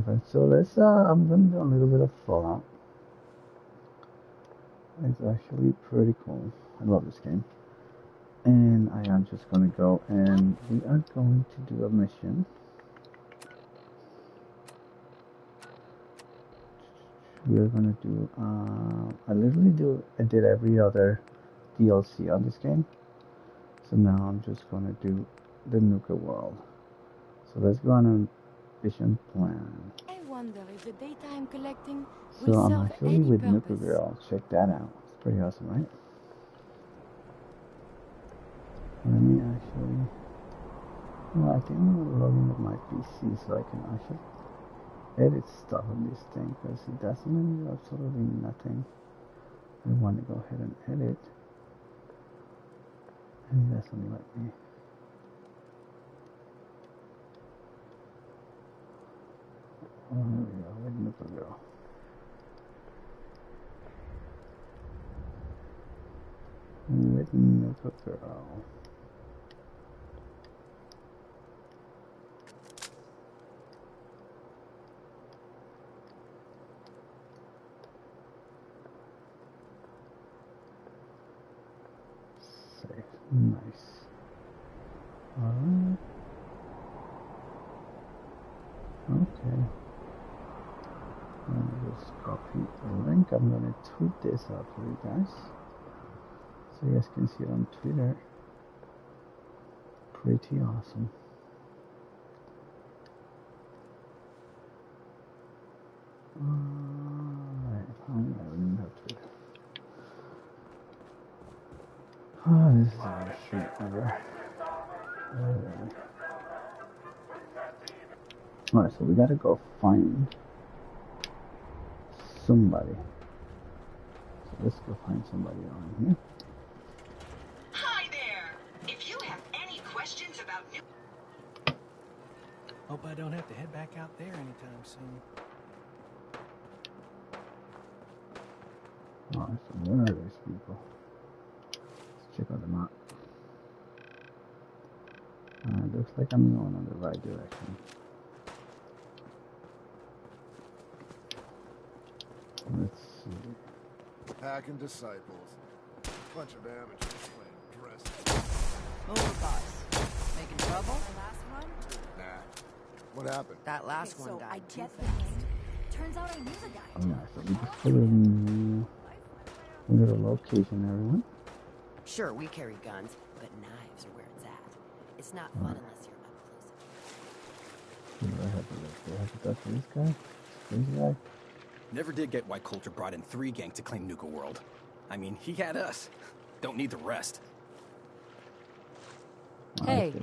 So let's I'm gonna do a little bit of Fallout. It's actually pretty cool. I love this game. And I am just gonna go and we are going to do a mission. We are gonna do I did every other DLC on this game. So now I'm just gonna do the Nuka world. So let's go on a mission plan. I wonder if the data I'm collecting So will I'm serve actually any with purpose. nukaworld. Check that out. It's pretty awesome, right? Let me actually. Well, I think I'm gonna log in with my PC so I can actually edit stuff on this thing because it doesn't do absolutely nothing. I want to go ahead and edit, and it doesn't let me. Oh, here we go, with nukaworld. With nukaworld. Nice. Alright. Okay. Let me just copy the link. I'm gonna tweet this out for you guys. So you guys can see it on Twitter. Pretty awesome. Alright. I don't even have Twitter. Oh, this is a shit ever. Alright, so we gotta go find somebody. So let's go find somebody around here. Hi there! If you have any questions about Hope I don't have to head back out there anytime soon. Alright, so where are these people? Let's check out the map. Looks like I'm going in the right direction. Let's see. Hacking disciples. Bunch of amateurs playing dress. Over, boss. Making trouble? The last one? Nah. What happened? That last Okay, one so I died too get the fast. hint. Turns out I knew the guy. Oh yeah, so we just put in a little location, everyone. Sure, we carry guns, but knives are where it's at. It's not fun unless you're up close. Do I have to talk to this guy? This guy? Never did get why Coulter brought in 3 gangs to claim Nuka World. I mean, he had us. Don't need the rest. Hey.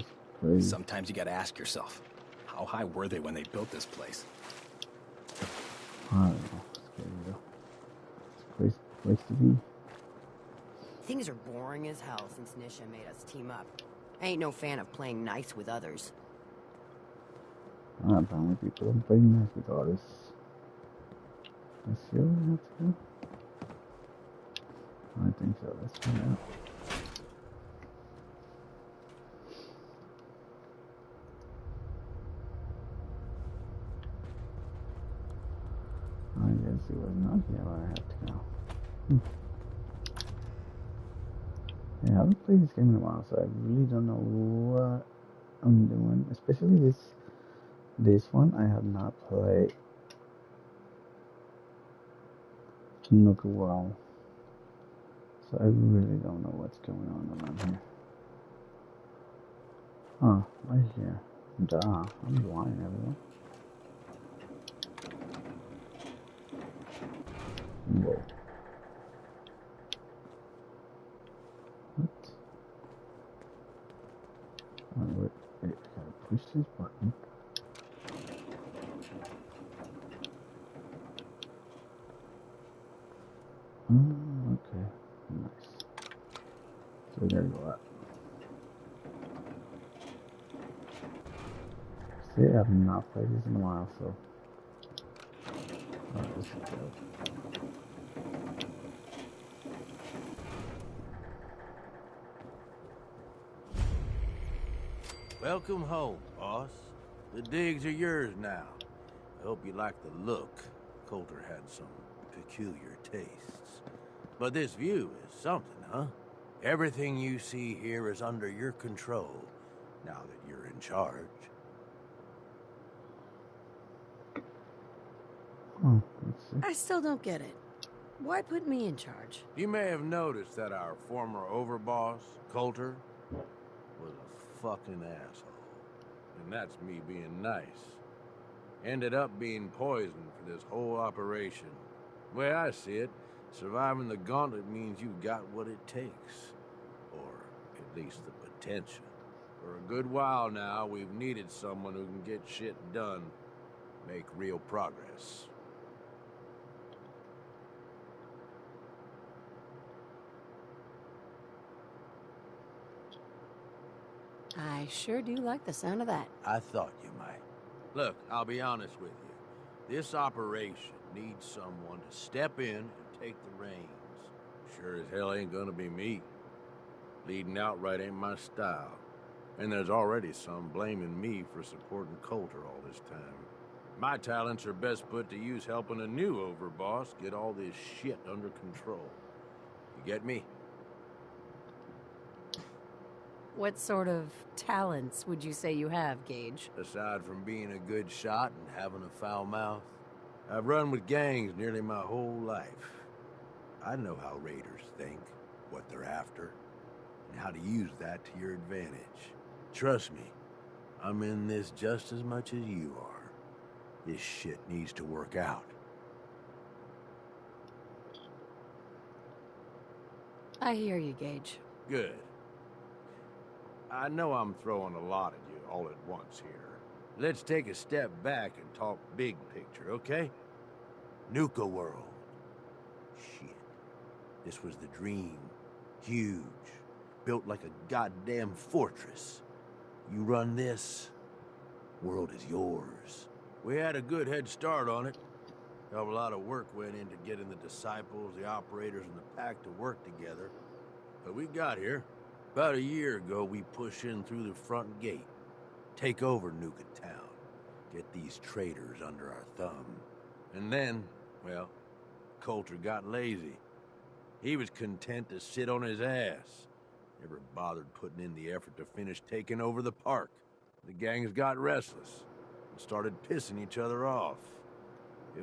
Sometimes you gotta ask yourself, how high were they when they built this place? I don't know. It's a crazy place to be. Things are boring as hell since Nisha made us team up. I ain't no fan of playing nice with others. Apparently people don't play nice with others. Let's see what we have to do. I think so. Let's find out. I guess it was not here where I have to go. Yeah, I haven't played this game in a while, so I really don't know what I'm doing. Especially this one, I have not played Nuka World. So I really don't know what's going on around here. Oh, right here. Duh, I'm blind, everyone. Whoa. What? Oh, wait, I gotta push this button. Oh, okay. Nice. So we gotta go up. See, I have not played this in a while, so. Oh, this is good. Welcome home, boss. The digs are yours now. Hope you like the look. Coulter had some peculiar tastes. But this view is something, huh? Everything you see here is under your control, now that you're in charge. Oh, let's see. I still don't get it. Why put me in charge? You may have noticed that our former overboss, Coulter, was a fucking asshole. And that's me being nice. Ended up being poisoned for this whole operation. The way I see it, surviving the gauntlet means you've got what it takes. Or at least the potential. For a good while now, we've needed someone who can get shit done. Make real progress. I sure do like the sound of that. I thought you might. Look, I'll be honest with you. This operation needs someone to step in and take the reins. Sure as hell ain't gonna be me. Leading outright ain't my style. And there's already some blaming me for supporting Coulter all this time. My talents are best put to use helping a new overboss get all this shit under control. You get me? What sort of talents would you say you have, Gage? Aside from being a good shot and having a foul mouth, I've run with gangs nearly my whole life. I know how raiders think, what they're after, and how to use that to your advantage. Trust me, I'm in this just as much as you are. This shit needs to work out. I hear you, Gage. Good. I know I'm throwing a lot at you all at once here. Let's take a step back and talk big picture, okay? Nukaworld. Shit. This was the dream. Huge. Built like a goddamn fortress. You run this, world is yours. We had a good head start on it. A lot of work went into getting the disciples, the operators, and the pack to work together. But we got here. About a year ago, we push in through the front gate, take over Nuka Town, get these traitors under our thumb. And then, well, Coulter got lazy. He was content to sit on his ass. Never bothered putting in the effort to finish taking over the park. The gangs got restless and started pissing each other off. It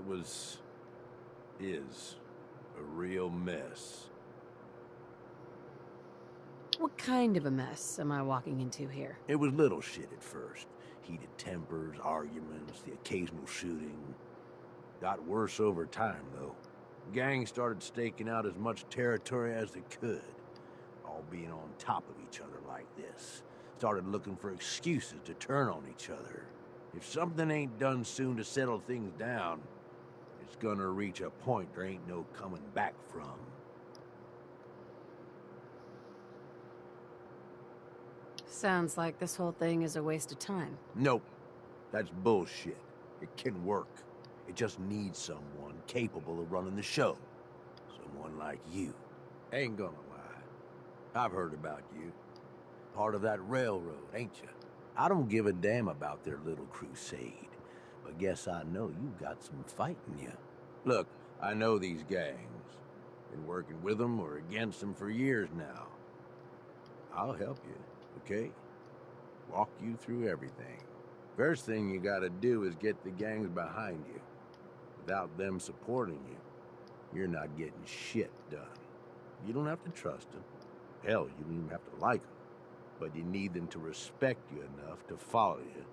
is a real mess. What kind of a mess am I walking into here? It was little shit at first. Heated tempers, arguments, the occasional shooting. Got worse over time, though. Gangs started staking out as much territory as they could. All being on top of each other like this. Started looking for excuses to turn on each other. If something ain't done soon to settle things down, it's gonna reach a point there ain't no coming back from. Sounds like this whole thing is a waste of time. Nope. That's bullshit. It can work. It just needs someone capable of running the show. Someone like you. Ain't gonna lie. I've heard about you. Part of that railroad, ain't you? I don't give a damn about their little crusade. But guess I know you got some fight in you. Look, I know these gangs. Been working with them or against them for years now. I'll help you. Okay? Walk you through everything. First thing you gotta do is get the gangs behind you. Without them supporting you, you're not getting shit done. You don't have to trust them. Hell, you don't even have to like them. But you need them to respect you enough to follow you.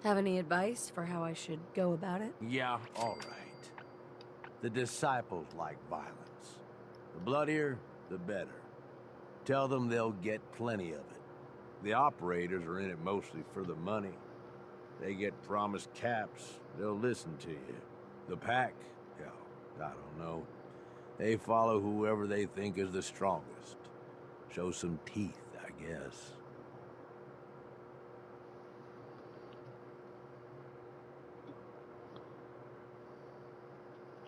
Have any advice for how I should go about it? Yeah, all right. The disciples like violence. The bloodier, the better. Tell them they'll get plenty of it. The operators are in it mostly for the money. They get promised caps, they'll listen to you. The pack, hell, I don't know. They follow whoever they think is the strongest. Show some teeth, I guess.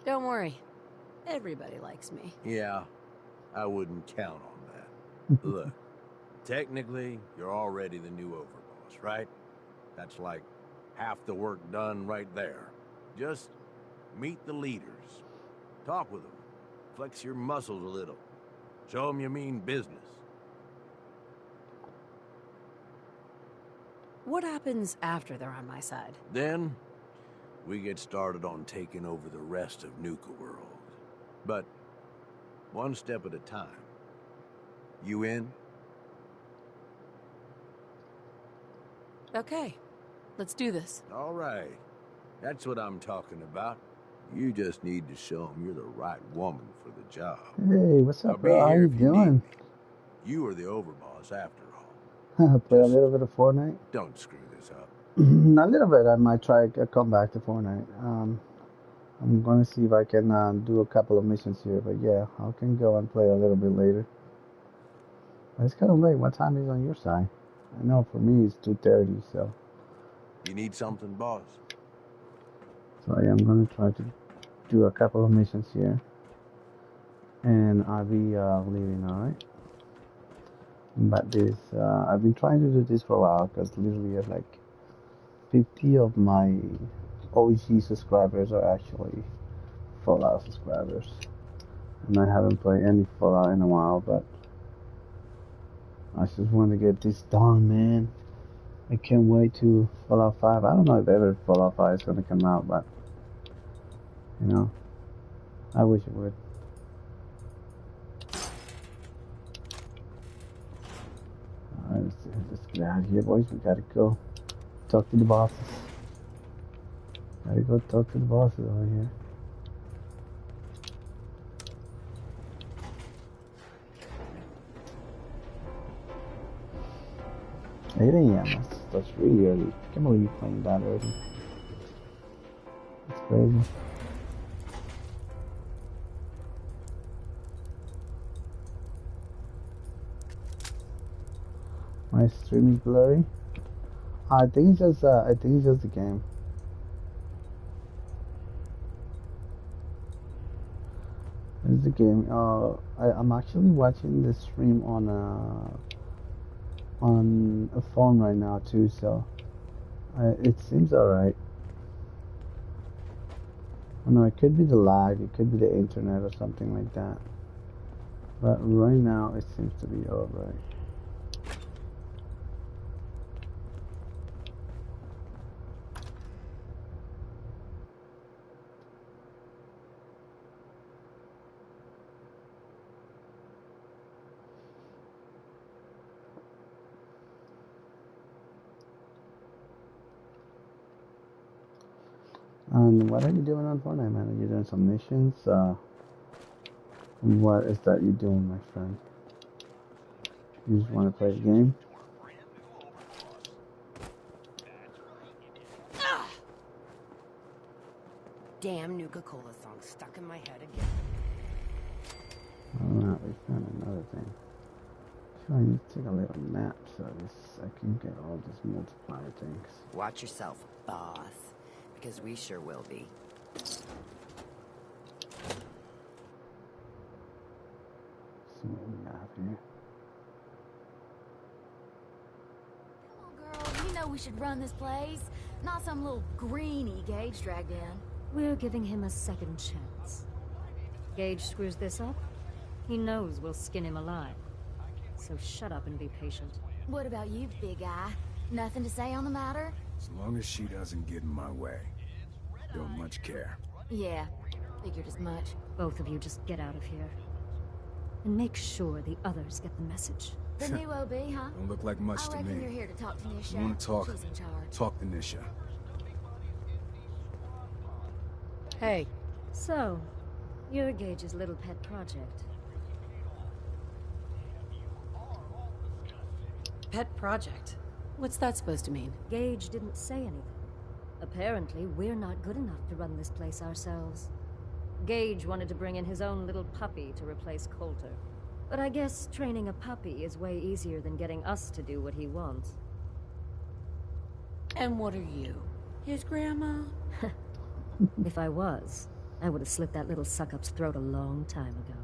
Don't worry. Everybody likes me. Yeah, I wouldn't count on that. Look, technically, you're already the new overboss. months, right? That's like half the work done right there. Just meet the leaders. Talk with them. Flex your muscles a little. Show them you mean business. What happens after they're on my side? Then, we get started on taking over the rest of Nuka World. But, one step at a time. You in? Okay, let's do this. All right. That's what I'm talking about. You just need to show them you're the right woman for the job. Hey, what's I'll up, be bro? How here you if you need doing? me. You are the overboss after all. Play a Just little bit of Fortnite. don't screw this up. A little bit. I might try to come back to Fortnite. I'm gonna see if I can do a couple of missions here. But yeah, I can go and play a little bit later. But it's kind of late. What time is on your side? I know for me it's 2:30. So You need something, boss? yeah, I'm gonna try to do a couple of missions here, and I'll be leaving. All right. But this, I've been trying to do this for a while because literally like 50 of my OG subscribers are actually Fallout subscribers, and I haven't played any Fallout in a while. But I just want to get this done, man. I can't wait to Fallout 5. I don't know if ever Fallout 5 is gonna come out, but you know, I wish it would. Alright, let's get out of here, boys. We gotta go talk to the bosses. Gotta go talk to the bosses over here. 8 a.m. That's really early. I can't believe you're playing that early. That's crazy. My stream is blurry. I think it's just the game. It's the game. I'm actually watching the stream on a phone right now too, so it seems alright. I know it could be the lag, it could be the internet or something like that. But right now it seems to be alright. And what are you doing on Fortnite, man? Are you doing some missions? What is that you're doing, my friend? You just want to play the game? Damn Nukacola song stuck in my head again. Alright, we found another thing. So I need to take a little nap so I can get all these multiplier things. Watch yourself, boss. Because we sure will be. See what we got here. Come on, girl. You know we should run this place. Not some little greenie Gage dragged in. We're giving him a second chance. Gage screws this up, he knows we'll skin him alive. So shut up and be patient. What about you, big guy? Nothing to say on the matter? As long as she doesn't get in my way. Don't much care. Yeah, figured as much. Both of you just get out of here. And make sure the others get the message. The new OB, huh? Don't look like much I to reckon me. you're here to talk to Nisha. You want to talk? She's in charge. Talk to Nisha. Hey. So, you're Gage's little pet project. Pet project? What's that supposed to mean? Gage didn't say anything. Apparently, we're not good enough to run this place ourselves. Gage wanted to bring in his own little puppy to replace Coulter. But I guess training a puppy is way easier than getting us to do what he wants. And what are you? His grandma? If I was, I would have slit that little suck-up's throat a long time ago.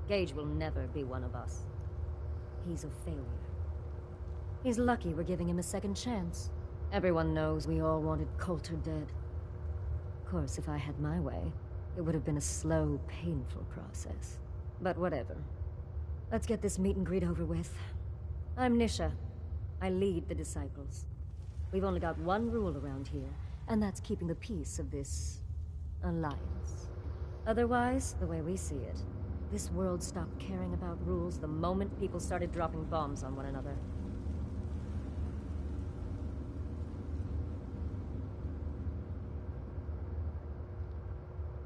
Gage will never be one of us. He's a failure. He's lucky we're giving him a second chance. Everyone knows we all wanted Coulter dead. Of course, if I had my way, it would have been a slow, painful process. But whatever. Let's get this meet and greet over with. I'm Nisha. I lead the Disciples. We've only got one rule around here, and that's keeping the peace of this alliance. Otherwise, the way we see it, this world stopped caring about rules the moment people started dropping bombs on one another.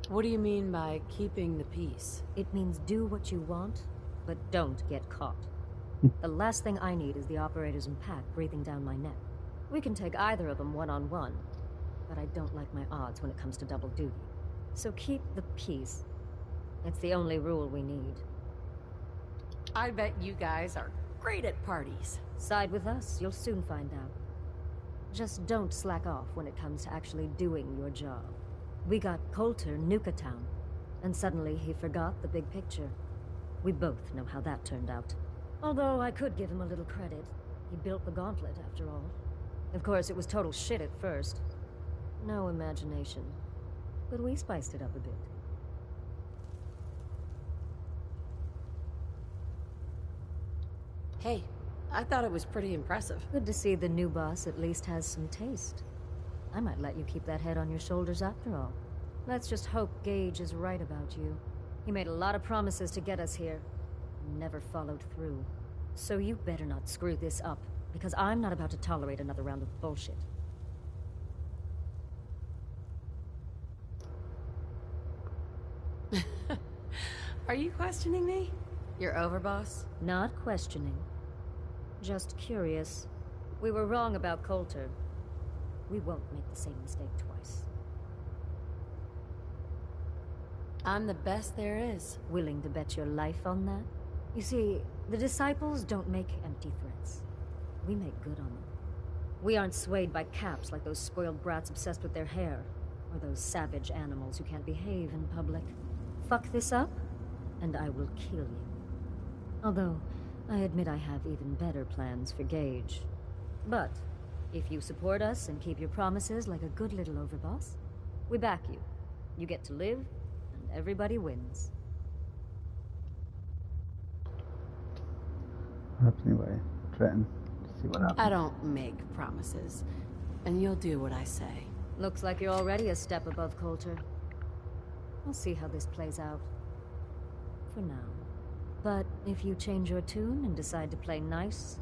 What do you mean by keeping the peace? It means do what you want, but don't get caught. The last thing I need is the operators in Pack breathing down my neck. We can take either of them one-on-one, but I don't like my odds when it comes to double duty. So keep the peace. It's the only rule we need. I bet you guys are great at parties. Side with us, you'll soon find out. Just don't slack off when it comes to actually doing your job. We got Coulter Nuka Town, and suddenly he forgot the big picture. We both know how that turned out. Although I could give him a little credit. He built the gauntlet, after all. Of course, it was total shit at first. No imagination. But we spiced it up a bit. Hey, I thought it was pretty impressive. Good to see the new boss at least has some taste. I might let you keep that head on your shoulders after all. Let's just hope Gage is right about you. He made a lot of promises to get us here, and never followed through. So you better not screw this up, because I'm not about to tolerate another round of bullshit. Are you questioning me? You're over, boss? Not questioning. Just curious. We were wrong about Coulter. We won't make the same mistake twice. I'm the best there is. Willing to bet your life on that? You see, the Disciples don't make empty threats. We make good on them. We aren't swayed by caps like those spoiled brats obsessed with their hair, or those savage animals who can't behave in public. Fuck this up, and I will kill you. Although, I admit I have even better plans for Gage. But, if you support us and keep your promises like a good little overboss, we back you. You get to live, and everybody wins. Anyway, Trenton, see what happens. I don't make promises, and you'll do what I say. Looks like you're already a step above Coulter. We'll see how this plays out. For now. But if you change your tune and decide to play nice,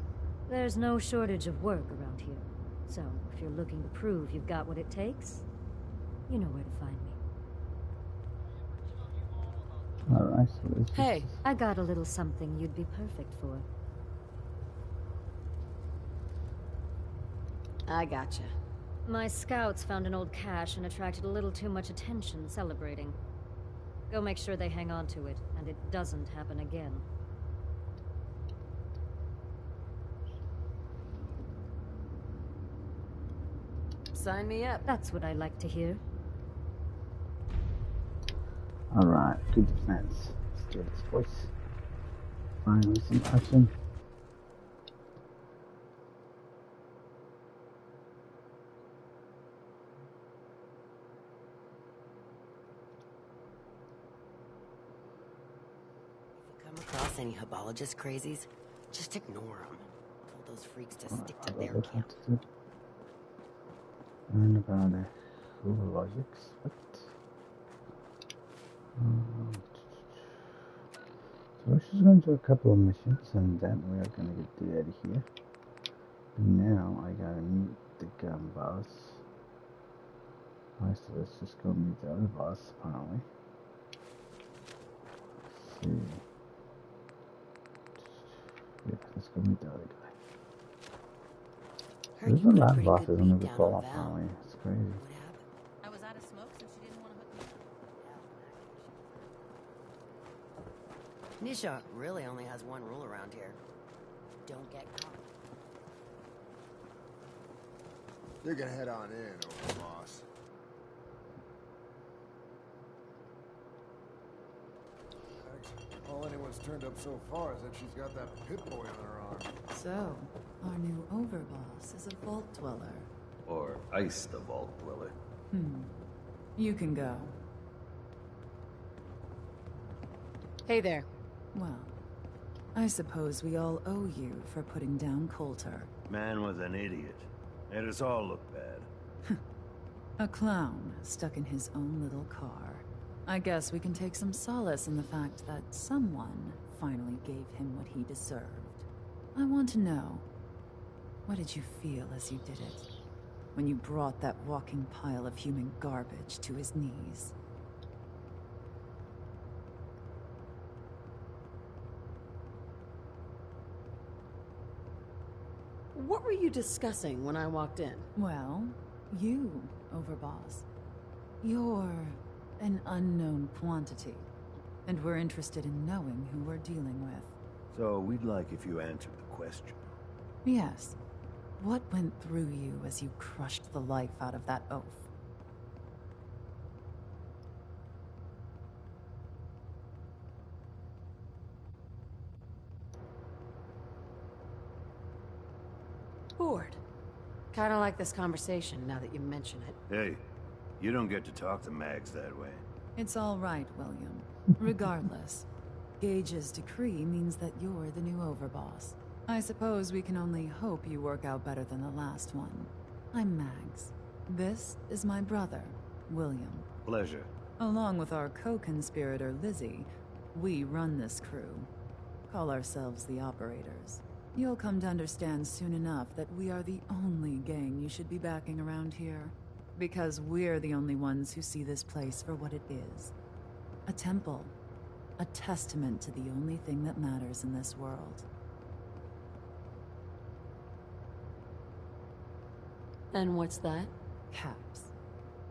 there's no shortage of work around here. So, if you're looking to prove you've got what it takes, you know where to find me. Alright, so this Hey, I got a little something you'd be perfect for. I gotcha. My scouts found an old cache and attracted a little too much attention celebrating. Go make sure they hang on to it, and it doesn't happen again. Sign me up. That's what I like to hear. Alright, good defense. Let's do this voice. Finally some action. Across any hebologist crazies, just ignore them. Told those freaks to stick to their camp. Learn about logics. What? So we're just going to do a couple of missions, and then we are going to get the out of here. But now I gotta meet the gun boss. Alright, so let's just go meet the other boss, apparently. Let's see. Yeah, let's go meet the other guy. There's a lot of bosses in the fall, apparently. It's crazy. I was out of smoke, so she didn't want to hook me up. Nisha really only has one rule around here. Don't get caught. You can head on in, old boss. All anyone's turned up so far is that she's got that pit boy on her arm. So, our new overboss is a vault dweller. Or Ice the Vault Dweller. You can go. Hey there. Well, I suppose we all owe you for putting down Coulter. Man was an idiot. Made us all look bad. A clown stuck in his own little car. I guess we can take some solace in the fact that someone finally gave him what he deserved. I want to know, what did you feel as you did it? When you brought that walking pile of human garbage to his knees? What were you discussing when I walked in? Well, you, Overboss. You're an unknown quantity, and we're interested in knowing who we're dealing with. So we'd like if you answered the question. Yes. What went through you as you crushed the life out of that oaf? Bored. Kinda like this conversation now that you mention it. Hey, you don't get to talk to mags that way. It's all right, William. Regardless, Gage's decree means that you're the new overboss. I suppose we can only hope you work out better than the last one. I'm Mags. This is my brother, William. Pleasure. Along with our co-conspirator, Lizzie, we run this crew. Call ourselves the Operators. You'll come to understand soon enough that we are the only gang you should be backing around here. Because we're the only ones who see this place for what it is. A temple. A testament to the only thing that matters in this world. And what's that? Caps.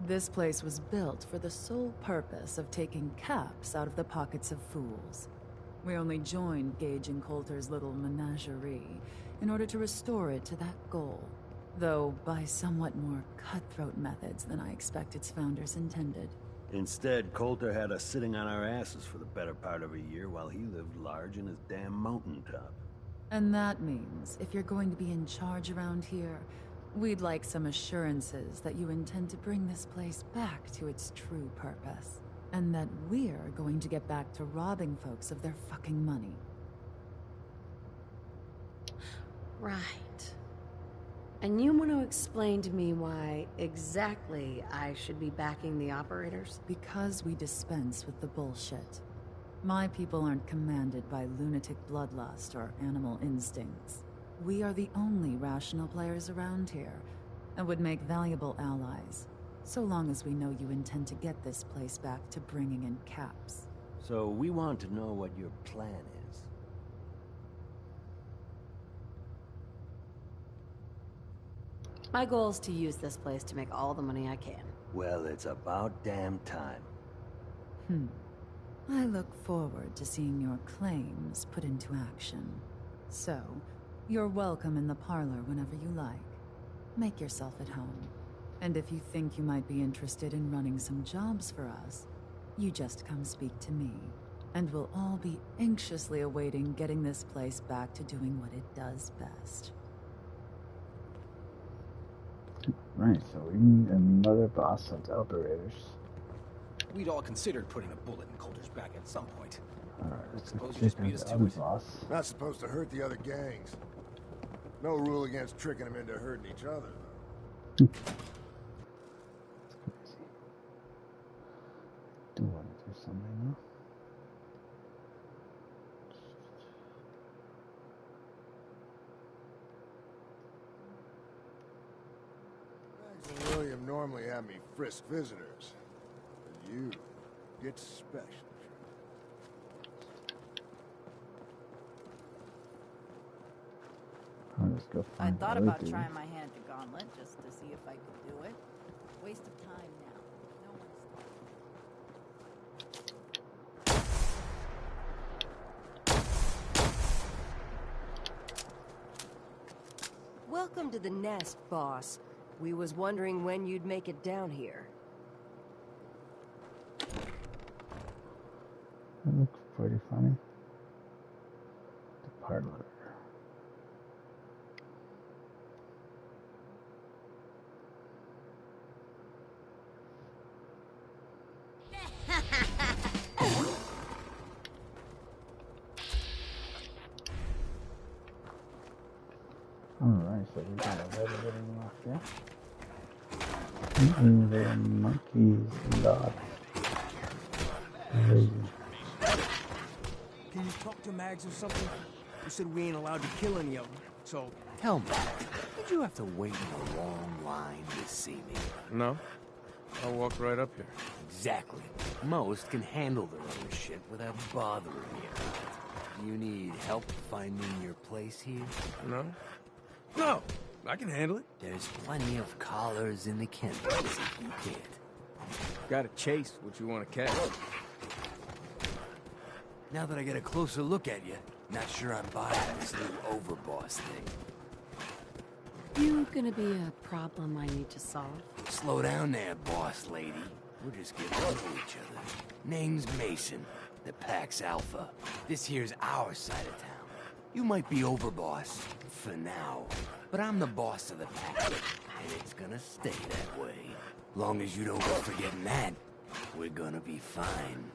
This place was built for the sole purpose of taking caps out of the pockets of fools. We only joined Gage and Coulter's little menagerie in order to restore it to that goal, though by somewhat more cutthroat methods than I expect its founders intended. Instead, Coulter had us sitting on our asses for the better part of a year while he lived large in his damn mountaintop. And that means, if you're going to be in charge around here, we'd like some assurances that you intend to bring this place back to its true purpose. And that we're going to get back to robbing folks of their fucking money. Right. And you want to explain to me why exactly I should be backing the Operators? Because we dispense with the bullshit. My people aren't commanded by lunatic bloodlust or animal instincts. We are the only rational players around here, and would make valuable allies, so long as we know you intend to get this place back to bringing in caps. So we want to know what your plan is. My goal is to use this place to make all the money I can. Well, it's about damn time. I look forward to seeing your claims put into action. So, you're welcome in the parlor whenever you like. Make yourself at home. And if you think you might be interested in running some jobs for us, you just come speak to me. And we'll all be anxiously awaiting getting this place back to doing what it does best. Right, so we need another boss of the Operators. We'd all considered putting a bullet in Coulter's back at some point. Alright, let's Suppose you check just beat out us the to other it. boss. Not supposed to hurt the other gangs. No rule against tricking them into hurting each other, though. Do want to do something now. Mags and William normally have me frisk visitors. But you get special Alright, let's go I find thought the about other dude. trying my hand at Gauntlet just to see if I could do it. Waste of time now. No one's Welcome to the nest, boss. We was wondering when you'd make it down here. That looks pretty funny. parlor. Alright, so we got everybody locked in. The monkeys lot. Crazy. Can you talk to Mags or something? You said we ain't allowed to kill any of them, so... Tell me, did you have to wait in a long line to see me? No. I walked right up here. Exactly. Most can handle their own shit without bothering you. Do you need help finding your place here? No. No, I can handle it. There's plenty of collars in the kennels if you can't. Gotta chase what you want to catch. Now that I get a closer look at you, not sure I'm buying this new overboss thing. You gonna be a problem I need to solve? Slow down there, boss lady. We're just getting to know each other. Name's Mason, the Pax Alpha. This here's our side of town. You might be overboss, for now, but I'm the boss of the pack, and it's gonna stay that way. Long as you don't go forgetting that, we're gonna be fine.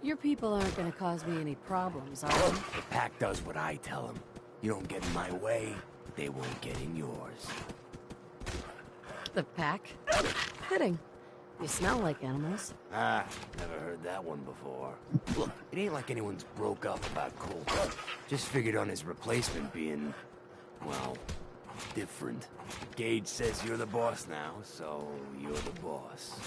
Your people aren't gonna cause me any problems, are they? The pack does what I tell them. You don't get in my way, they won't get in yours. The pack? Fitting. You smell like animals. Ah, never heard that one before. Look, it ain't like anyone's broke up about Colt. Just figured on his replacement being, well, different. Gage says you're the boss now, so you're the boss.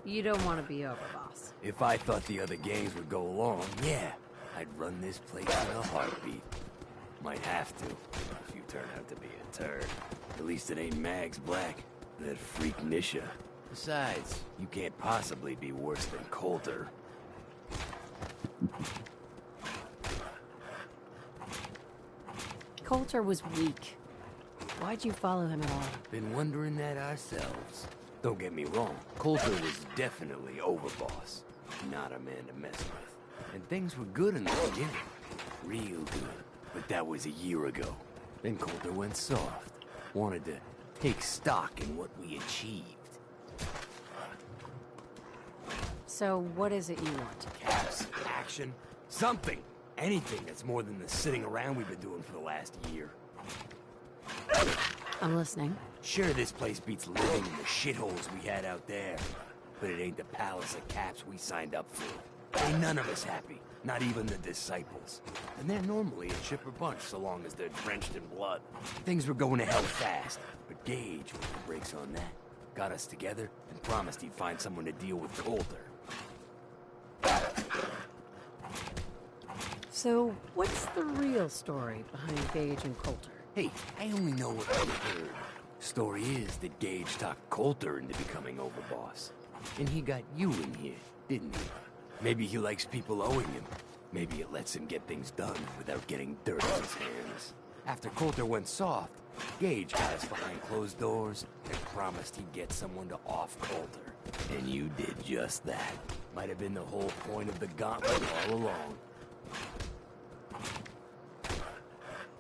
You don't want to be overboss. If I thought the other gangs would go along, yeah, I'd run this place in a heartbeat. Might have to, if you turn out to be a turd. At least it ain't Mags Black, that freak Nisha. Besides, you can't possibly be worse than Coulter. Coulter was weak. Why'd you follow him at all? Been wondering that ourselves. Don't get me wrong, Coulter was definitely overboss. Not a man to mess with. And things were good in the beginning. Real good. But that was a year ago. Then Coulter went soft. Wanted to take stock in what we achieved. So what is it you want? Caps, action, something. Anything that's more than the sitting around we've been doing for the last year. I'm listening. Sure, this place beats living in the shitholes we had out there. But it ain't the palace of caps we signed up for. Ain't none of us happy. Not even the disciples. And they're normally a chipper bunch so long as they're drenched in blood. Things were going to hell fast, but Gage put the brakes on that. Got us together and promised he'd find someone to deal with Coulter. So, what's the real story behind Gage and Coulter? Hey, I only know what I've heard. Story is that Gage talked Coulter into becoming overboss. And he got you in here, didn't he? Maybe he likes people owing him. Maybe it lets him get things done without getting dirt on his hands. After Coulter went soft, Gage got us behind closed doors and promised he'd get someone to off Coulter. And you did just that. Might have been the whole point of the gauntlet all along.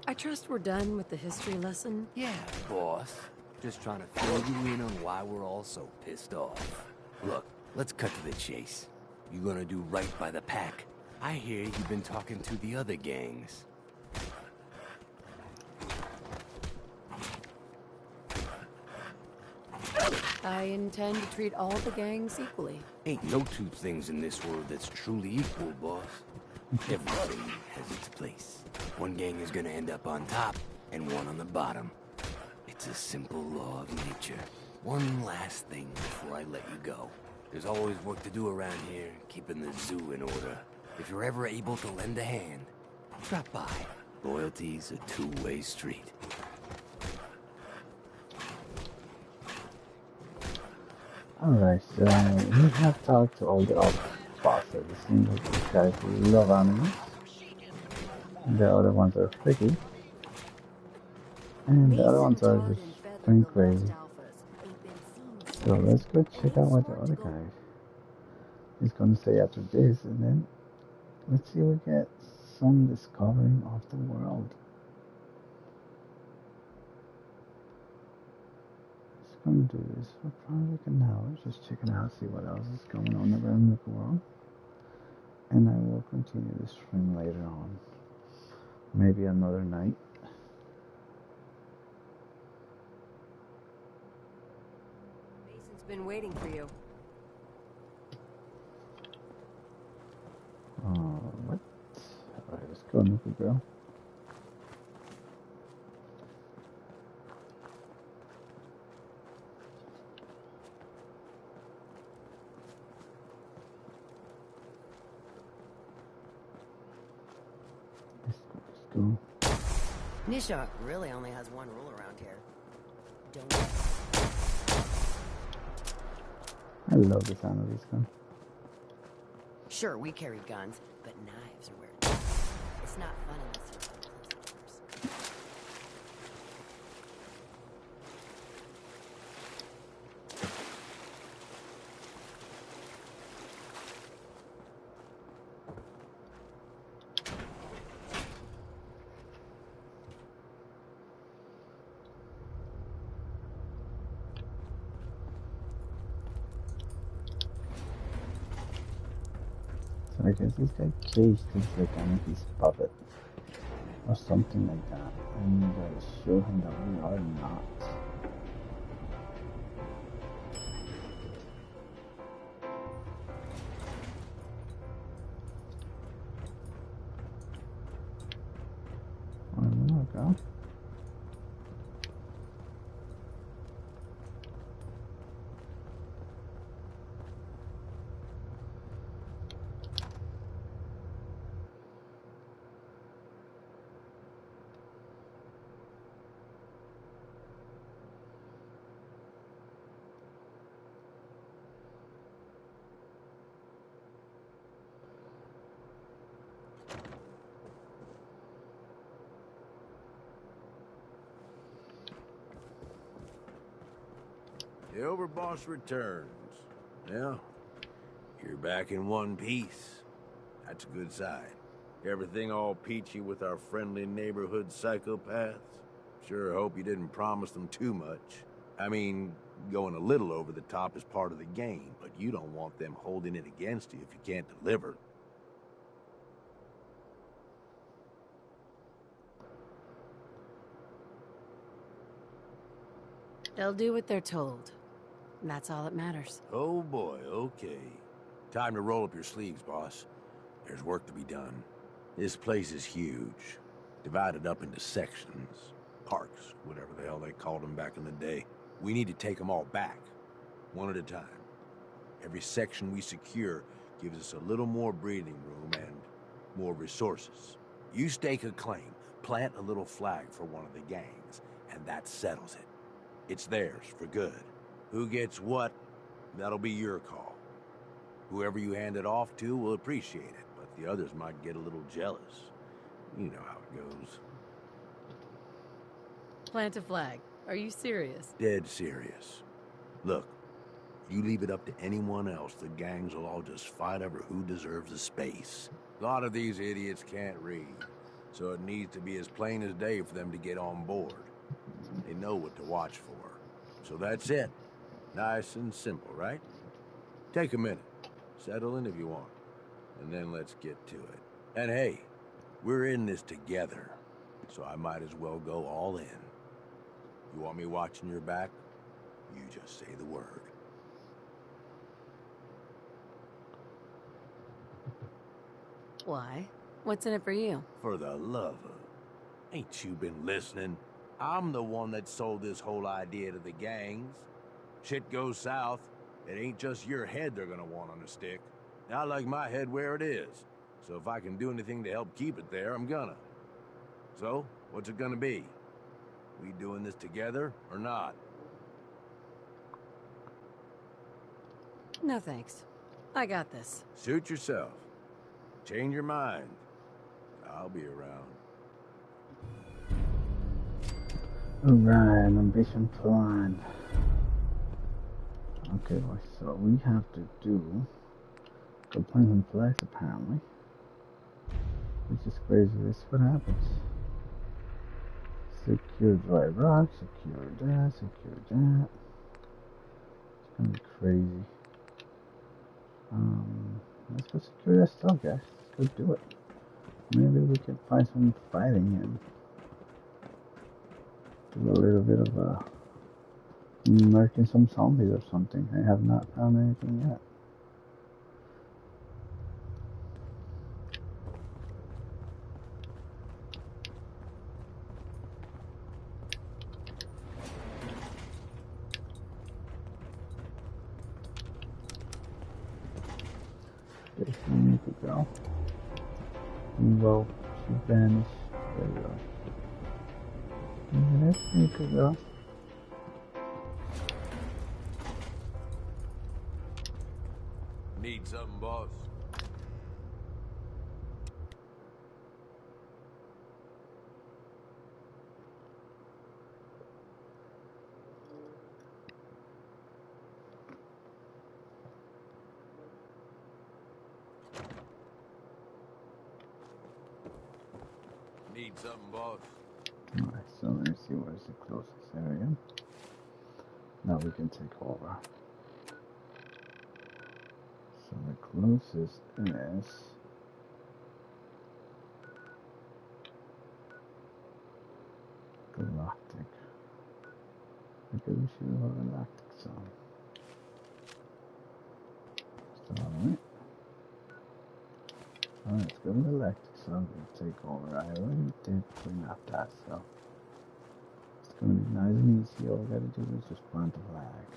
I trust we're done with the history lesson? Yeah, boss. Just trying to fill you in on why we're all so pissed off. Look, let's cut to the chase. You gonna do right by the pack? I hear you've been talking to the other gangs. I intend to treat all the gangs equally. Ain't no two things in this world that's truly equal, boss. Everything has its place. One gang is gonna end up on top, and one on the bottom. It's a simple law of nature. One last thing before I let you go. There's always work to do around here, keeping the zoo in order. If you're ever able to lend a hand, drop by. Loyalty's a two-way street. Alright, so we have talked to all the other bosses. It seems like these guys love animals. And the other ones are freaky. And the other ones are just going crazy. So let's go check out what the other guy is gonna say after this, and then let's see if we get some discovering of the world. Just gonna do this for probably like an hour, just checking out, see what else is going on around the world. And I will continue the stream later on. Maybe another night. Mason's been waiting for you. What? Alright, let's go, nukaworld. Go. Nisha really only has one rule around here. Don't. I love the sound of this gun. Sure, we carry guns, but knives are where it's not fun unless you're close quarters. So I guess this guy caged is like his puppet or something like that, and show him that we are not. One more go. The overboss returns. Yeah, you're back in one piece. That's a good sign. Everything all peachy with our friendly neighborhood psychopaths? Sure hope you didn't promise them too much. I mean, going a little over the top is part of the game, but you don't want them holding it against you if you can't deliver. They'll do what they're told. And that's all that matters. Oh boy, okay. Time to roll up your sleeves, boss. There's work to be done. This place is huge. Divided up into sections. Parks, whatever the hell they called them back in the day. We need to take them all back. One at a time. Every section we secure gives us a little more breathing room and more resources. You stake a claim, plant a little flag for one of the gangs, and that settles it. It's theirs for good. Who gets what, that'll be your call. Whoever you hand it off to will appreciate it, but the others might get a little jealous. You know how it goes. Plant a flag. Are you serious? Dead serious. Look, you leave it up to anyone else, the gangs will all just fight over who deserves the space. A lot of these idiots can't read, so it needs to be as plain as day for them to get on board. They know what to watch for. So that's it. Nice and simple, right? Take a minute. Settle in if you want. And then let's get to it. And hey, we're in this together. So I might as well go all in. You want me watching your back? You just say the word. Why? What's in it for you? For the love of... Ain't you been listening? I'm the one that sold this whole idea to the gangs. Shit goes south, it ain't just your head they're gonna want on a stick. I like my head where it is. So if I can do anything to help keep it there, I'm gonna. So, what's it gonna be? We doing this together or not? No thanks. I got this. Suit yourself. Change your mind. I'll be around. Alright, ambition plan. Okay, well, so we have to do go plant some flags apparently. Which is crazy. This is what happens. Secure dry rock, secure that, secure that. It's gonna be crazy. Let's go secure that stuff, guys. Let's go do it. Maybe we can find some fighting and do a little bit of murking some zombies or something. I have not found anything yet. There's no NUKA. Well, she vanished. There we go. There's NUKA. Need something, boss? Need something, boss? Alright, so let's see where's the closest area. Now we can take over. So the closest is Galactic. Because we should have a Galactic zone. So alright. Alright, let's go to the Galactic zone and take over. I already did clean up that, so it's gonna be nice and easy. All we gotta do is just plant the flag.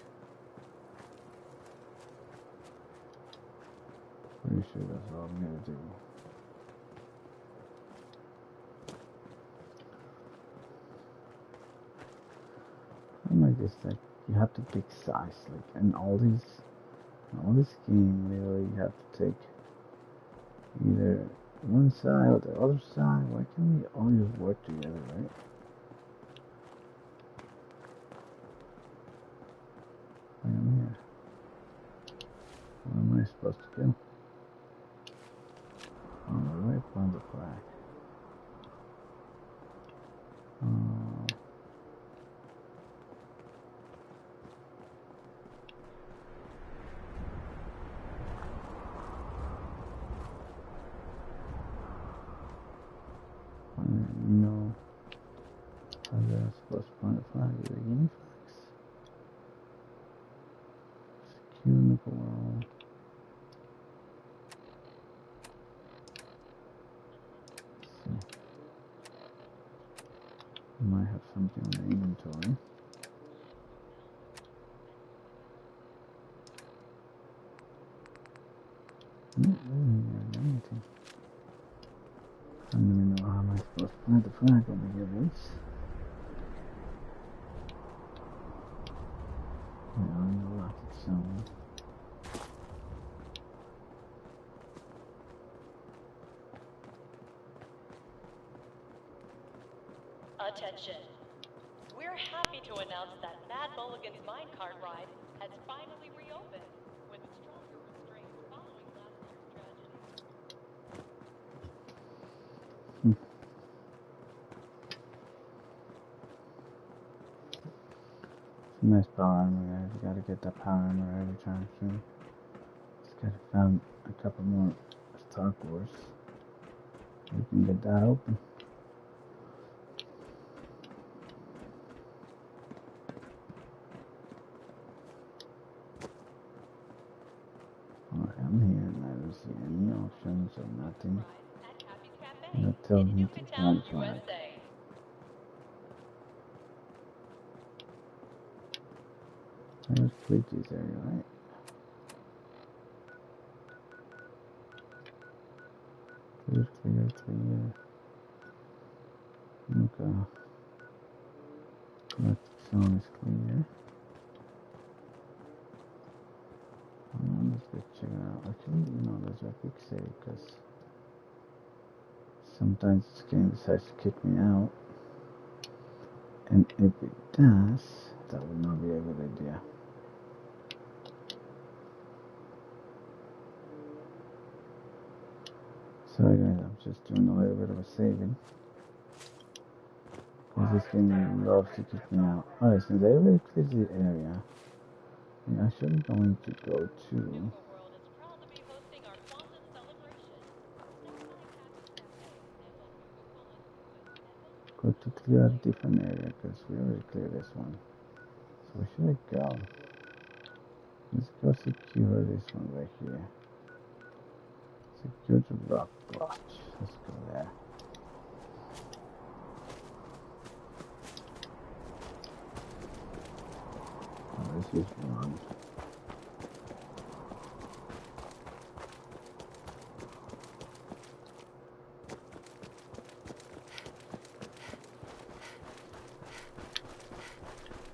Pretty sure that's all I'm gonna do. I like this, like you have to pick size, like in all this game really you have to take either one side or the other side. Why can't we all just work together, right? I am here. What am I supposed to do? Alright, plant the flag. No. How was I supposed to plant a flag? Is it guinea flags? Secure nukaworld. Might have something on the inventory. Not really anything. I don't even know how am I supposed to plant the flag over here, boys. Yeah, I'm in the rocket zone. Attention. We're happy to announce that Mad Mulligan's minecart ride has finally reopened with stronger restraints following last year's tragedy. Nice power armor, guys. You gotta get that power armor every time soon. Just gotta found a couple more Star Wars. We can get that open. Alright, I'm here and I don't see any options or nothing that tells me to plant flag. There's Fleety's area, right? Clear, clear, clear. NUKA. Electric zone is clear. Let's go check it out. Actually, there's a quick save because sometimes this game decides to kick me out. And if it does, that would not be a good idea. Sorry guys, I'm just doing a little bit of a saving. Because this game loves to kick me out. Alright, since everybody clears the area, I'm actually going to go to... Go to clear a different area, because we already cleared this one. So where should I go? Let's go secure this one right here. Secure the rock blotch. Let's go there. Oh, this is wrong.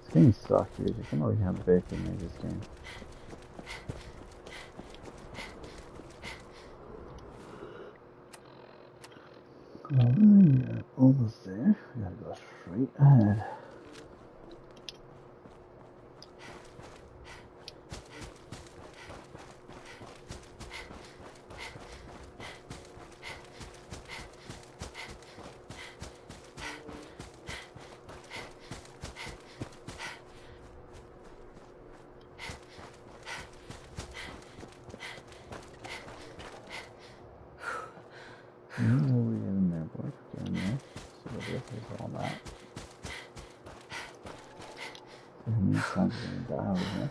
This game sucks, dude. You can only have bacon in this game. Alright, almost there. We gotta go straight ahead. We get in there, boys. Get in there. See what this is all about. See how many times we're gonna die over here.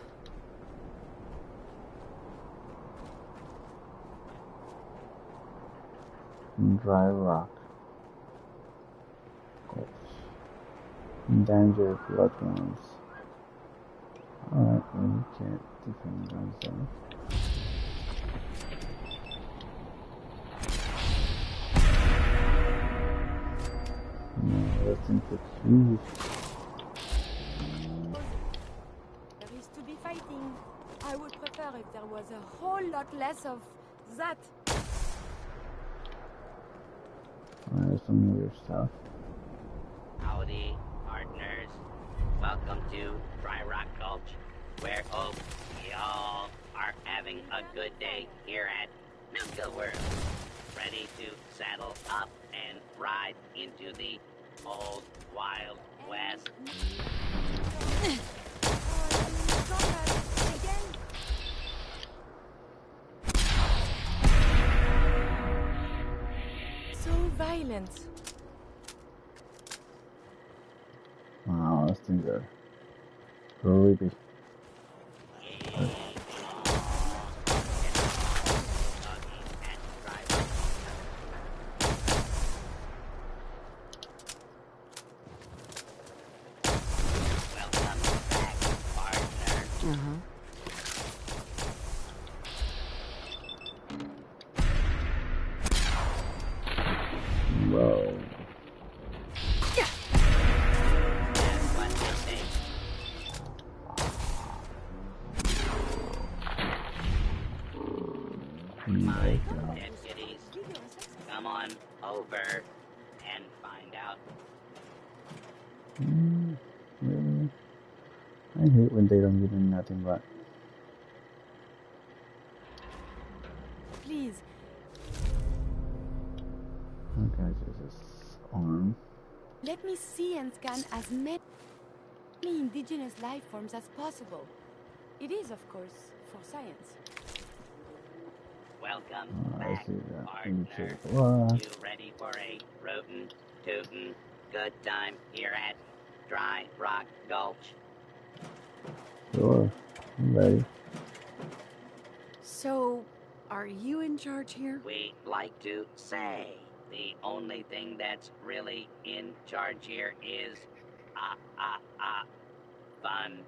Dry rock. Endangered bloodworms. Alright, well you can't defend guns there. No, that's incomplete. There is to be fighting. I would prefer if there was a whole lot less of that. There's some weird stuff. Howdy, partners. Welcome to Dry Rock Gulch, where, y'all are having a good day here at NUKAworld. Ready to saddle up and ride into the old Wild West. So violent. Wow, this thing's are creepy. Whoa. My deputies, come on over and find out. Really? I hate when they don't give me nothing but. Please. Oh guys, there's this arm. Let me see and scan as many indigenous life forms as possible. It is, of course, for science. Welcome I back, see that. partner. What? You ready for a rootin', tootin' good time here at Dry Rock Gulch? Sure. I'm ready. So, are you in charge here? We like to say the only thing that's really in charge here is fun.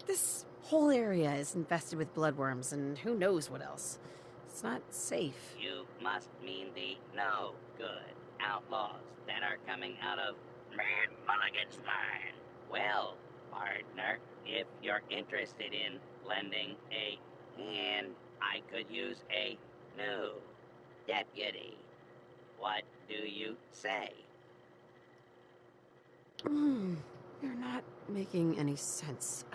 This whole area is infested with bloodworms and who knows what else. It's not safe. You must mean the no good outlaws that are coming out of Man Mulligan's mine. Well, partner, if you're interested in lending a hand, I could use a new deputy. What do you say? You're not making any sense.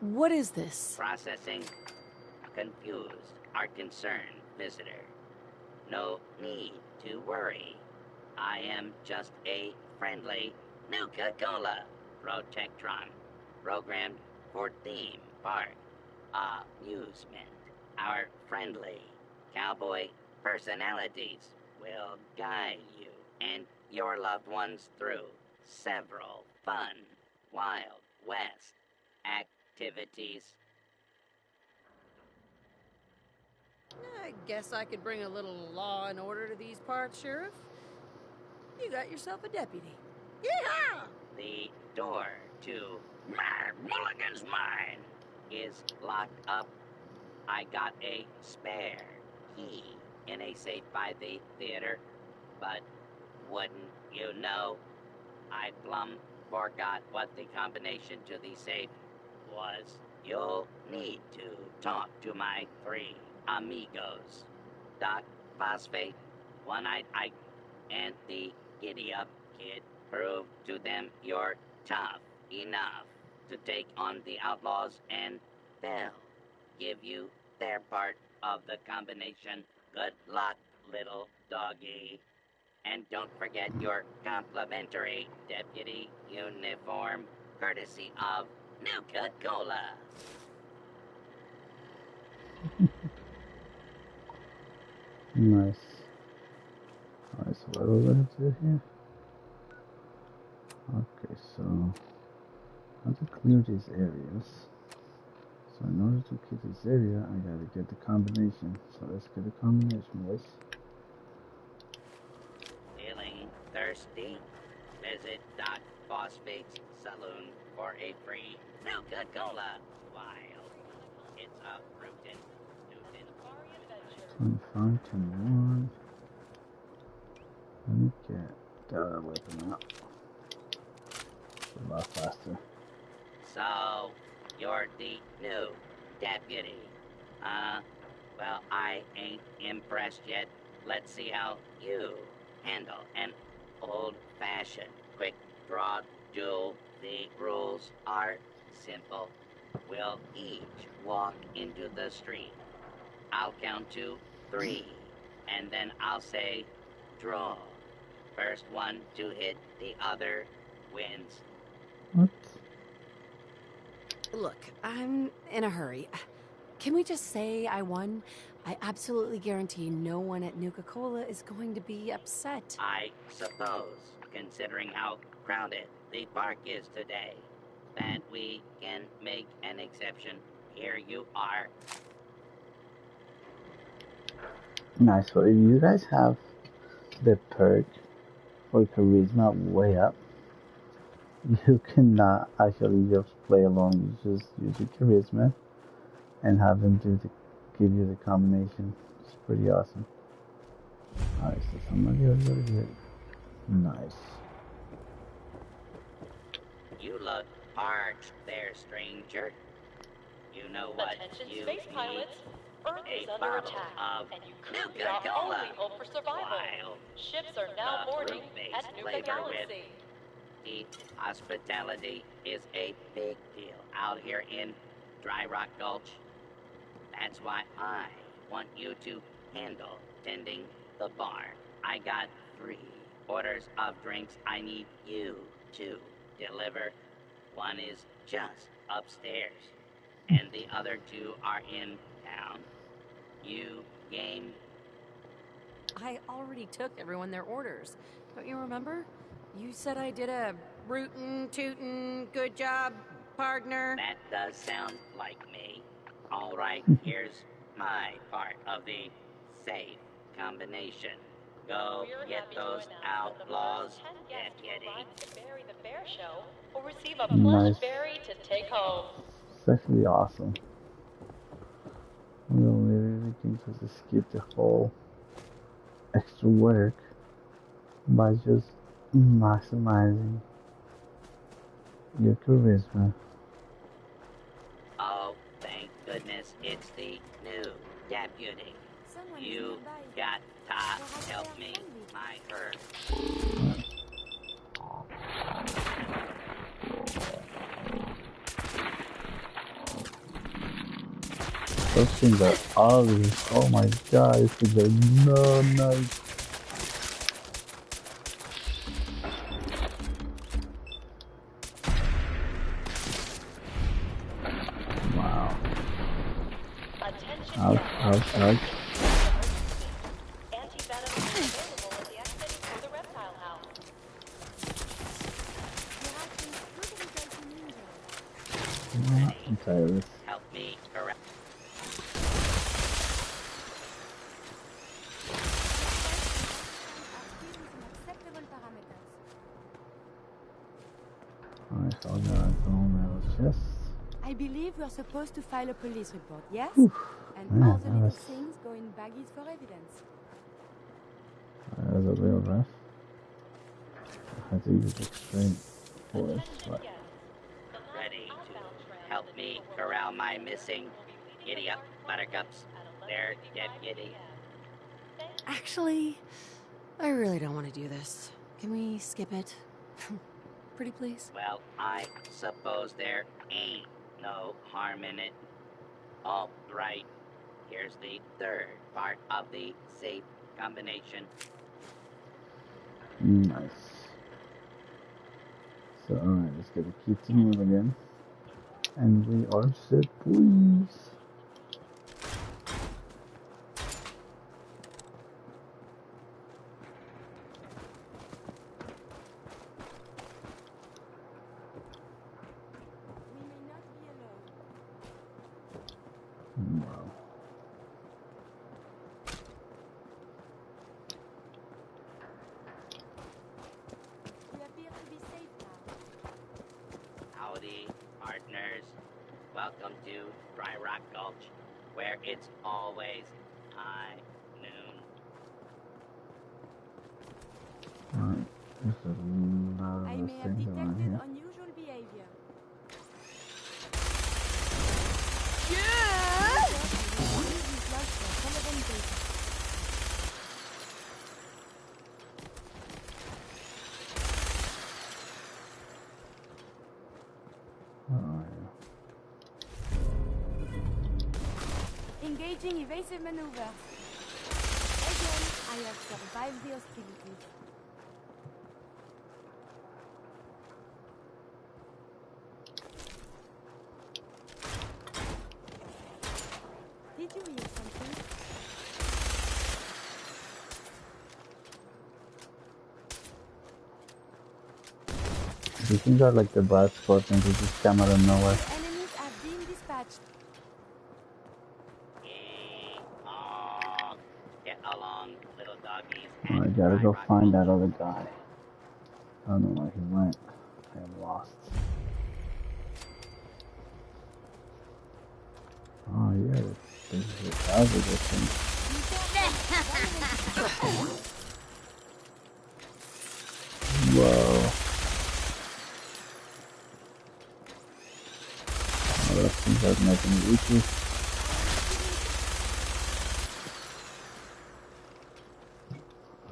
What is this? Processing. Confused or concerned visitor. No need to worry. I am just a friendly Nukacola Protectron, programmed for theme park amusement. Our friendly cowboy personalities will guide you and your loved ones through several fun Wild West activities. I guess I could bring a little law and order to these parts, Sheriff. You got yourself a deputy. Yeehaw! The door to Mulligan's mine is locked up. I got a spare key in a safe by the theater, but wouldn't you know, I plumb forgot what the combination to the safe was. You'll need to talk to my 3 amigos, Doc Phosphate, One-Eyed Ike, and the Giddy-Up Kid. Prove to them you're tough enough to take on the outlaws, and they'll give you their part of the combination. Good luck, little doggy. And don't forget your complimentary deputy uniform, courtesy of Nukacola. Nice. Alright, so what are we going to do here? Okay, so I have to clear these areas. So in order to keep this area, I gotta get the combination. So let's get the combination, boys. Feeling thirsty? Visit Doc Phosphate's saloon for a free Nukacola while it's a rootin' Newton. 25 to 1. Let me get the other weapon out. It's a lot faster. So, you're the new deputy. Well, I ain't impressed yet. Let's see how you handle an old-fashioned quick draw duel. The rules are simple. We'll each walk into the street. I'll count to 3, and then I'll say, draw. First one to hit the other wins. What? Look, I'm in a hurry. Can we just say I won? I absolutely guarantee no one at Nukacola is going to be upset. I suppose, considering how crowded the park is today, that we can make an exception. Here you are. Nice. So if you guys have the perk for charisma way up, you cannot actually just play along. You just use your charisma and have them give you the combination. It's pretty awesome. Alright, so somebody over here. Nice. You look parched there, stranger. You know what? Attention, you space need? pilots. Earth is A under bottle attack, of and you could be our Nuka-Cola. only hope for survival. While Ships are now the boarding root-based at Nuka flavor Galaxy. The hospitality is a big deal out here in Dry Rock Gulch. That's why I want you to handle tending the bar. I got 3 orders of drinks I need you to deliver. One is just upstairs, and the other 2 are in town. You game? I already took everyone their orders. Don't you remember? You said I did a rootin', tootin', good job, partner. That does sound like me. All right, here's my part of the safe combination. Go We're get happy to those announce that the outlaws, first 10 guests will deputy. ride the Berry the Bear show will receive a Nice. plush berry to take home. It's actually awesome. We don't really think to skip the whole extra work by just maximizing your charisma. Oh, thank goodness it's the new deputy. You got to help me, my herd. Those things are ugly. Oh my god, these things are no nice. Wow. Ouch, ouch, ouch. I'm tired of this. Help me correct. Alright, so I'll go on the chest. I believe we're supposed to file a police report, yes? Oof, And man, all the little that was- things go in baggies for evidence. That was a real rough. I had to use extreme force, but Ready to help me corral my missing giddy up buttercups. There, deputy. Actually, I really don't want to do this. Can we skip it? Pretty please? Well, I suppose there ain't no harm in it. All right, here's the third part of the safe combination. nice. So alright, let's get the key to move again. And we are set, please. Wow. We appear to be safe now. Howdy, partners. Welcome to Dry Rock Gulch, where it's always high noon. Alright, there's a lot I of may those have things around detected here. unusual behavior. Engaging evasive maneuver. Again, I have survived the hostilities. Did you hear something? These things are like the brass scorpions, they just come out of nowhere. Enemies are being dispatched. Get along, little doggies. I gotta go find that other guy. I don't know where he went. I am lost. Oh yeah, this is a thousand thing. Whoa. Oh, those things are making me itchy.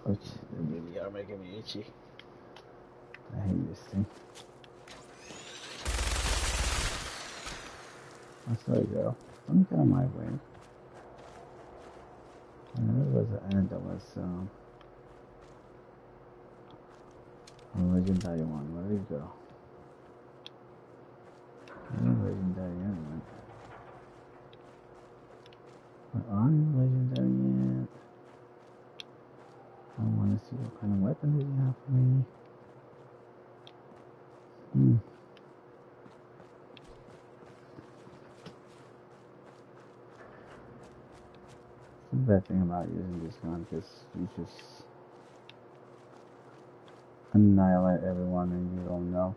Which they really are making me itchy. I hate this thing. I saw you go. Let me get on my way. There was an end that was a legendary one. Where did he go? No legendary anyway. Where are you legendary yet? I want to see what kind of weapon did you have for me. The bad thing about using this gun is you just annihilate everyone and you don't know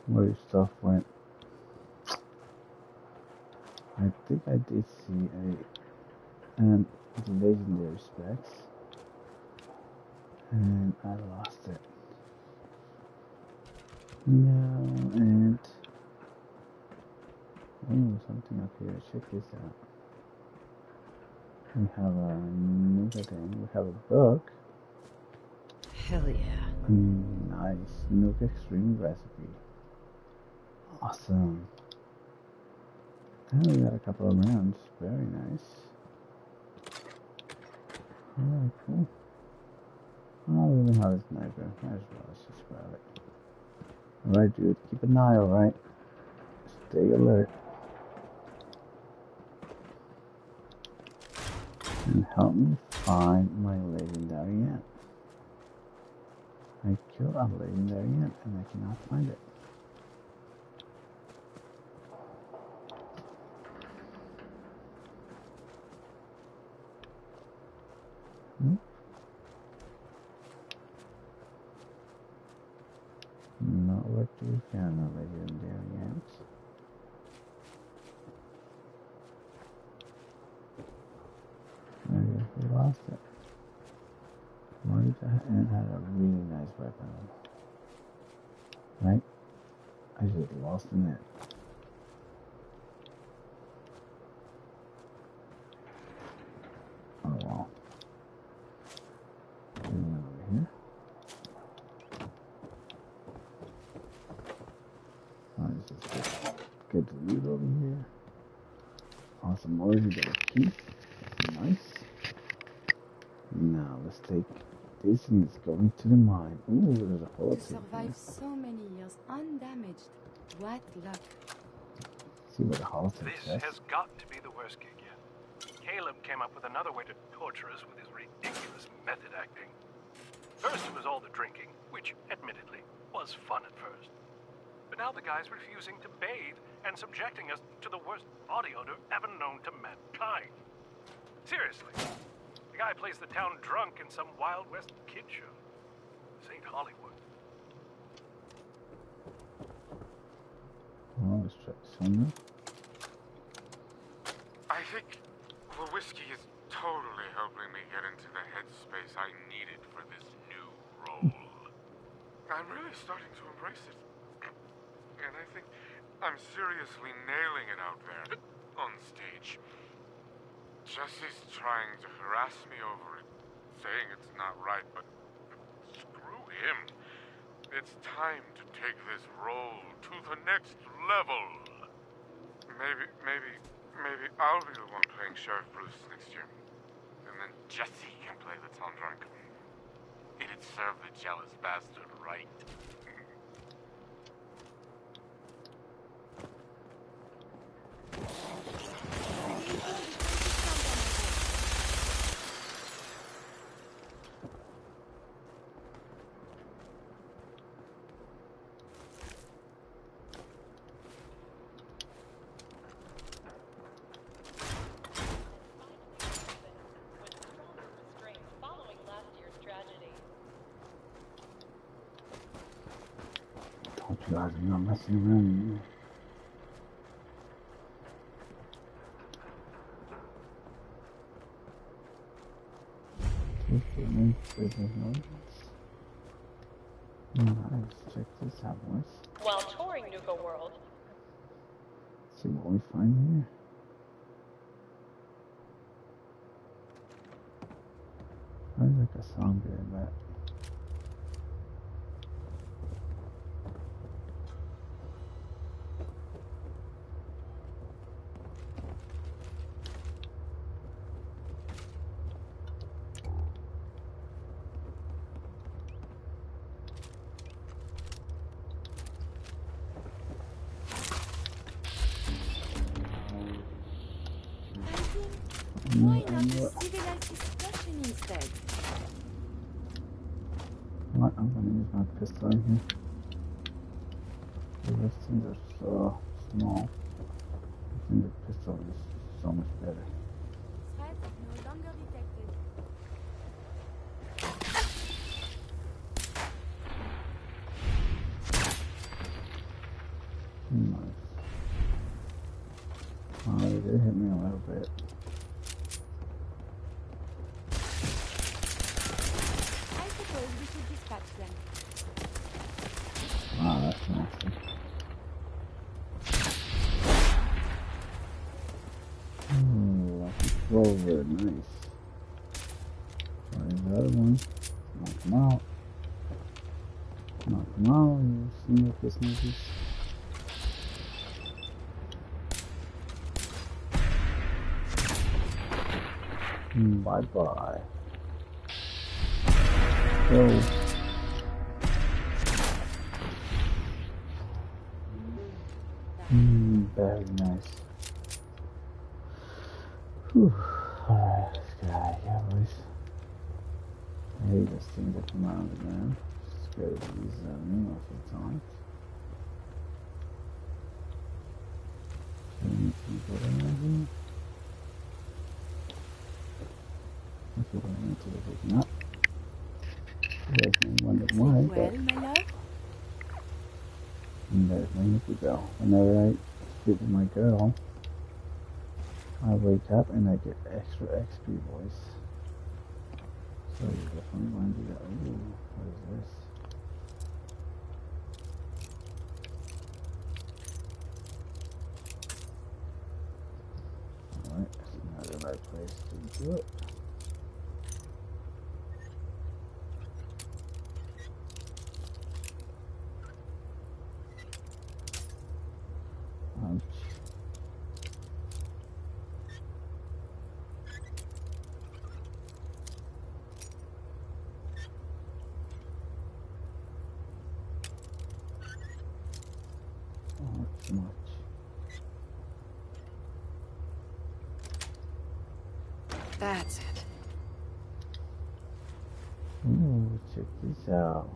where your stuff went. I think I did see an legendary specs and I lost it. No, and something up here. Check this out. We have a NUKA thing. We have a book. Hell yeah. Mm, nice. Nuka extreme recipe. Awesome. And we got a couple of rounds. Very nice. Alright, cool. Oh, we even have a sniper. Might as well, let's just grab it. Alright, dude, keep an eye, alright? Stay alert. And help me find my legendary ant. I killed a legendary ant and I cannot find it. Not what we can, a legendary ant. I guess we lost it. Ant had a really nice weapon. Right? I just lost an ant. Oh well. Over here. Let's just get the loot over here. Awesome, already got a key. Nice. Now let's take this and it's going to the mine. Ooh, there's a hole. To survive so many years undamaged. What luck. See what the hole This has got to be the worst gig yet. Caleb came up with another way to torture us with his ridiculous method acting. First it was all the drinking, which, admittedly, was fun at first. But now the guy's refusing to bathe and subjecting us to the worst body odor ever known to mankind. Seriously, the guy plays the town drunk in some Wild West kid show. This ain't Hollywood. Well, let's try some. I think the whiskey is totally helping me get into the headspace I needed for this new role. I'm really starting to embrace it. And I think I'm seriously nailing it out there on stage. Jesse's trying to harass me over it, saying it's not right, but screw him. It's time to take this role to the next level. Maybe I'll be the one playing Sheriff Bruce next year. And then Jesse can play the town drunk. It'd serve the jealous bastard right. Hope you guys are not messing around. Nice, check this out, boys. While touring Nuka World, Let's see what we find here. I like a song doing that. Why not just civilize this discussion instead? What? I'm gonna use my pistol in here. Those things are so small. I think the pistol is so much better. Threat no longer detected. Nice. Oh, they did hit me a little bit. I suppose we should dispatch them. Wow, that's nasty. Oh, lucky clover, nice. Where's the other one? Knock him out. Knock him out, you sneaky sneakies. Bye bye. Go. Very nice. Whew. Alright, let's get out of here, boys. I hate this thing that come out of the ground. It's scary to use me most of the time. Any people in here? If you don't need to look it up. There's no wonder why, but... my love? And there's my nuka. Whenever I speak to my girl, I wake up and I get extra XP voice. So you definitely want to do that. Ooh, what is this? Alright, that's not the right place to do it. Ouch. Oh, too much. That's it. Ooh, check this out.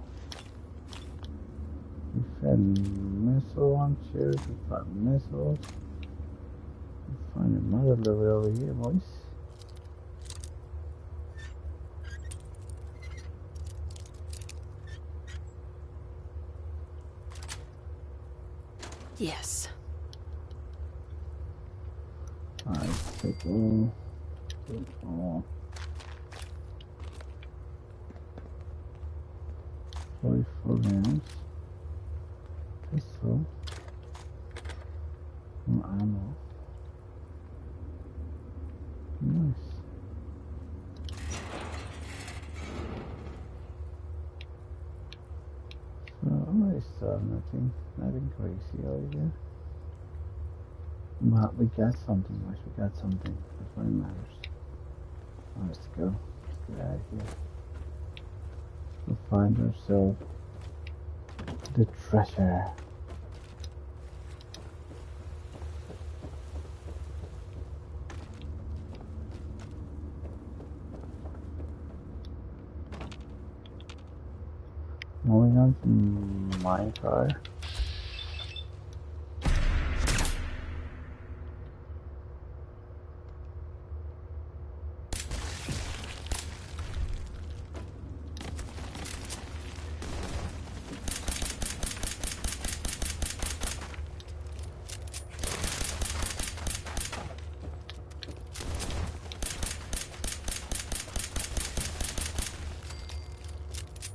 We found missile launchers, we found missiles. We find another level over here, boys. Yes. Alright, take all. Take all. 44 rounds. Pistol. More ammo. Nice. So I still have nothing crazy over here. But we got something, guys. We got something. That's what matters. Let's go. Let's get out of here. We'll find ourselves the treasure. Moving on to my car.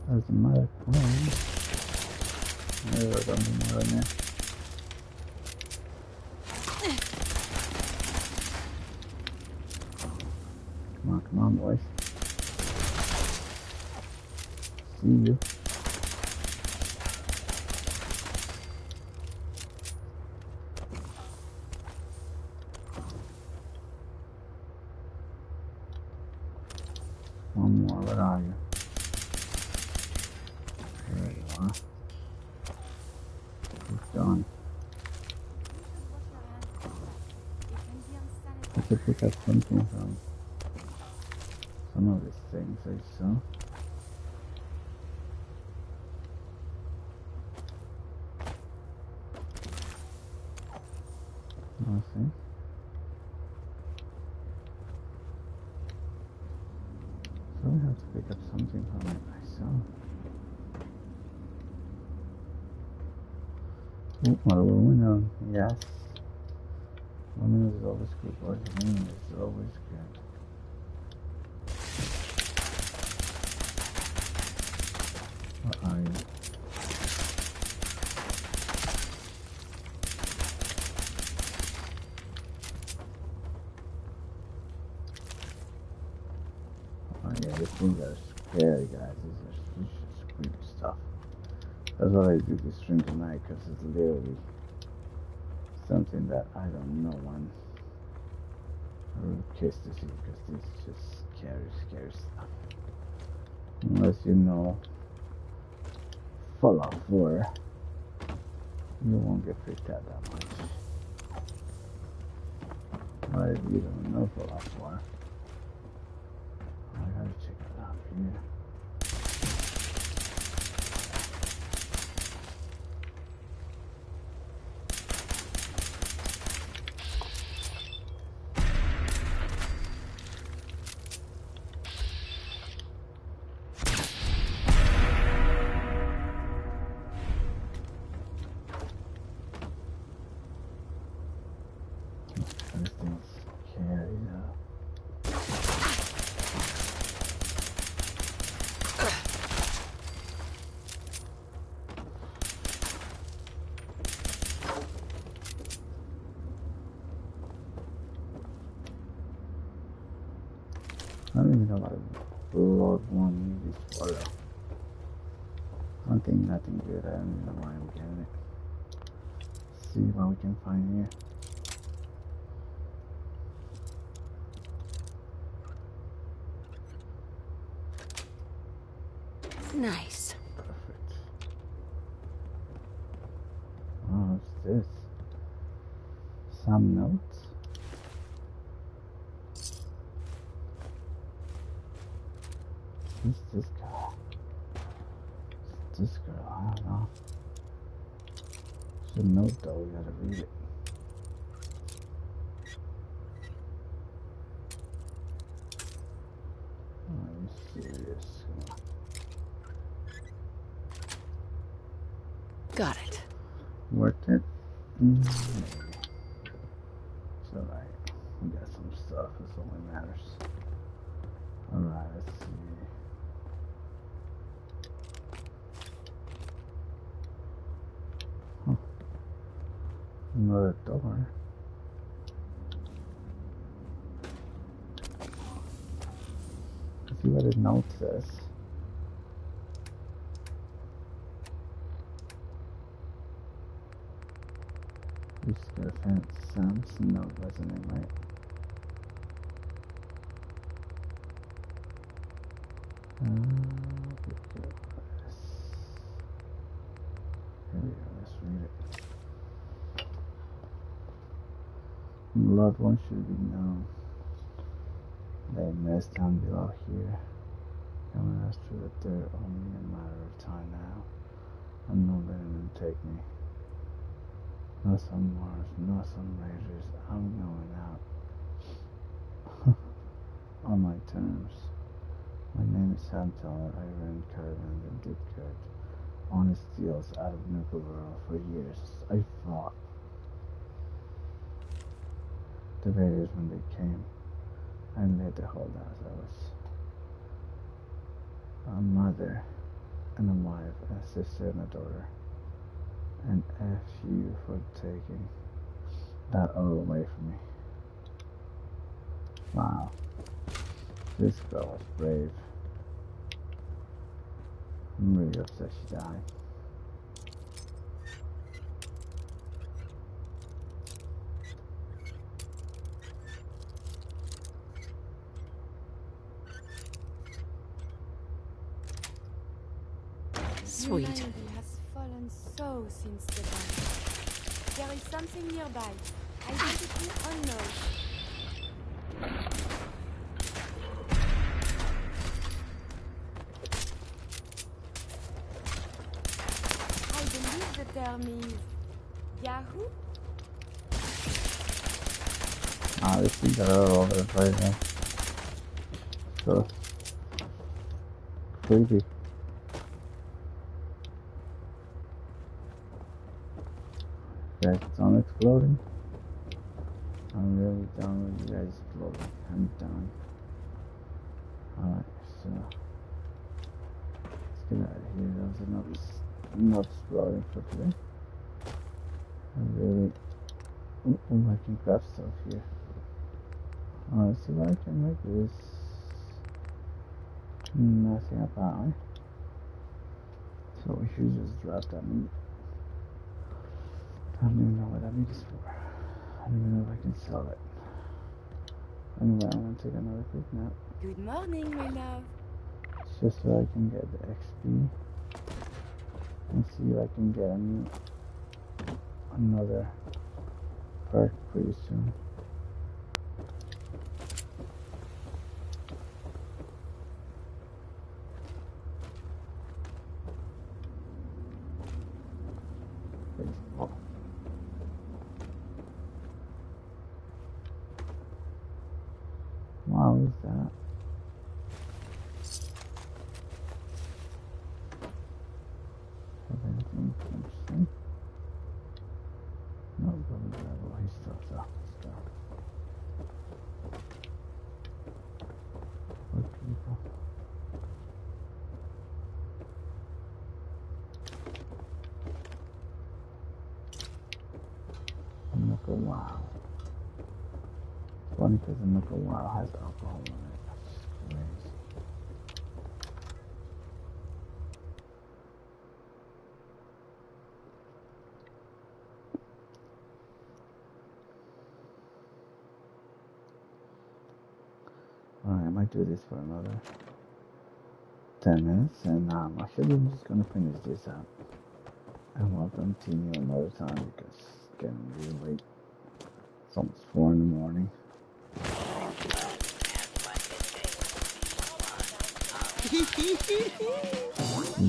There's another plane. There's something more in there. Come on, boys. See you. One more, where are you? There you are. It's gone. I could pick up something from some of these things I saw. Nothing. So I have to pick up something from it myself. Oh, aluminum, yes. Aluminum is always good, boys. Aluminum is always good. What are you? Oh yeah, these things are scary, guys. These are creepy stuff. That's why I do this stream tonight, because it's literally something that I don't know when. I case to see, because this is just scary stuff. Unless you know Fallout 4, you won't get freaked out that much. But if you don't know Fallout 4, I gotta check it out here. I don't even know what Lord want me this for. I don't think nothing good. I don't even know why I'm getting it. Let's see what we can find here. Nice. Perfect. Oh, what's this? Some notes? Who's this guy? Who's this girl? I don't know. It's a note though, we gotta read it. Are you serious? Got it. Worth it? Maybe. It's alright. We got some stuff, that's all that matters. Alright, let's see. Huh. Another door. Let's see what the note says. We just gotta find Sam's note, wasn't it, right? Here we go, let's read it. Loved one should be known. They messed down below here. Coming us through the dirt, only a matter of time now. I'm not letting them take me. No some Mars, no some Raiders. I'm going out. On my terms. My name is Sam Teller. I ran caravans and did good, honest deals out of nukaworld for years. I fought the Raiders when they came. I led the holdouts. I was a mother and a wife, and a sister and a daughter. And F you for taking that all away from me. Wow. This girl was brave. I'm really upset she died. Sweet. Humanity has fallen so since the dawn. There is something nearby. Identity unknown. I believe the term is Yahoo? Ah, this thing got all over the place, man. So creepy. Guys, it's on exploding. I'm really done with you guys exploding. I'm done. Alright, so let's get out of here. That was enough exploding for today. I really I can craft stuff here. Let's see what I can make this. Nothing apparently. So we should just drop that meat. I don't even know what that meat is for. I don't even know if I can sell it. Anyway, I'm gonna take another quick nap. Good morning, my love. Just so I can get the XP. And see if I can get another perk pretty soon. Wow, is that? Have anything interesting? No, brotherhood. He's still up. What people? Nuka wow. It's funny because the Nuka wow has alcohol in it. That's crazy. Alright, I might do this for another 10 minutes, and actually I'm just gonna finish this up. And we'll continue another time because it's getting really late. It's almost 4 in the morning.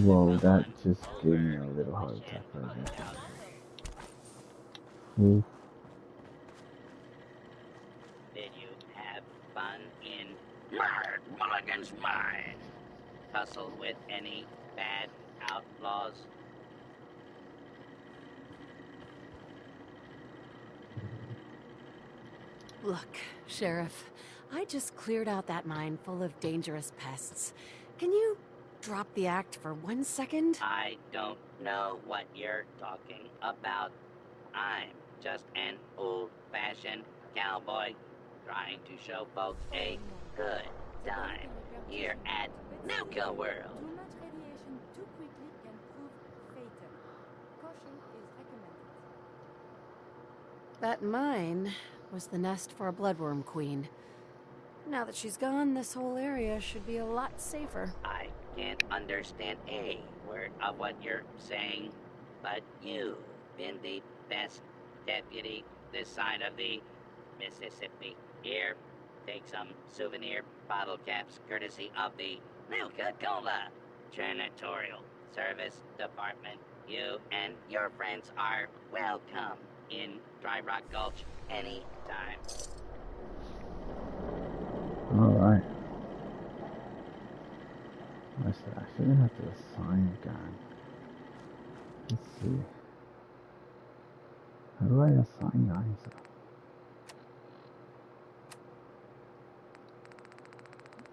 Whoa, that just gave me a little heart attack right there. Oof. Did you have fun in Mad Mulligan's mine? Tussle with any bad outlaws? Look, Sheriff, I just cleared out that mine full of dangerous pests. Can you drop the act for 1 second? I don't know what you're talking about. I'm just an old-fashioned cowboy trying to show folks a good time here at NUKA World. Too much radiation too quickly can prove fatal. Caution is recommended. That mine was the nest for a bloodworm queen. Now that she's gone, this whole area should be a lot safer. I can't understand a word of what you're saying, but you've been the best deputy this side of the Mississippi. Here, take some souvenir bottle caps courtesy of the Nukacola Janitorial Service Department. You and your friends are welcome in Dry Rock Gulch anytime. Alright. I shouldn't have to assign a gun. Let's see. How do I assign guns?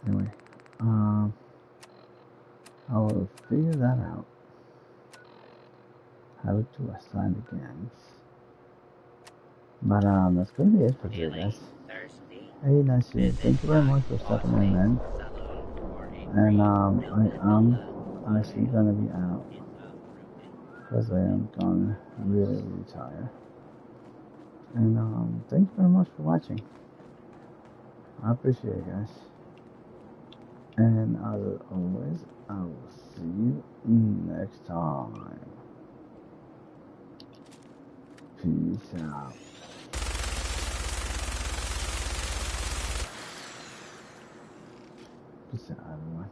Anyway, I will figure that out. How to assign the guns. But that's gonna be it for today, guys. Hey, nice to meet you. Thank you very much for stopping in, man. And I am actually gonna be out because I am gonna really retire. And thank you very much for watching. I appreciate it, guys. And as always, I will see you next time. Peace out. Peace out, everyone.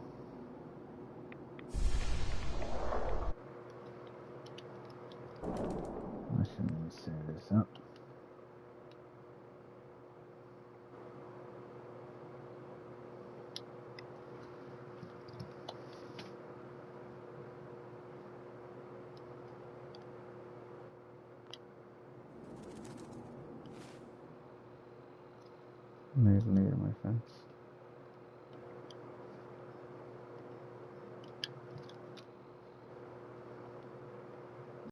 I shouldn't even set this up. Maybe later, my friends.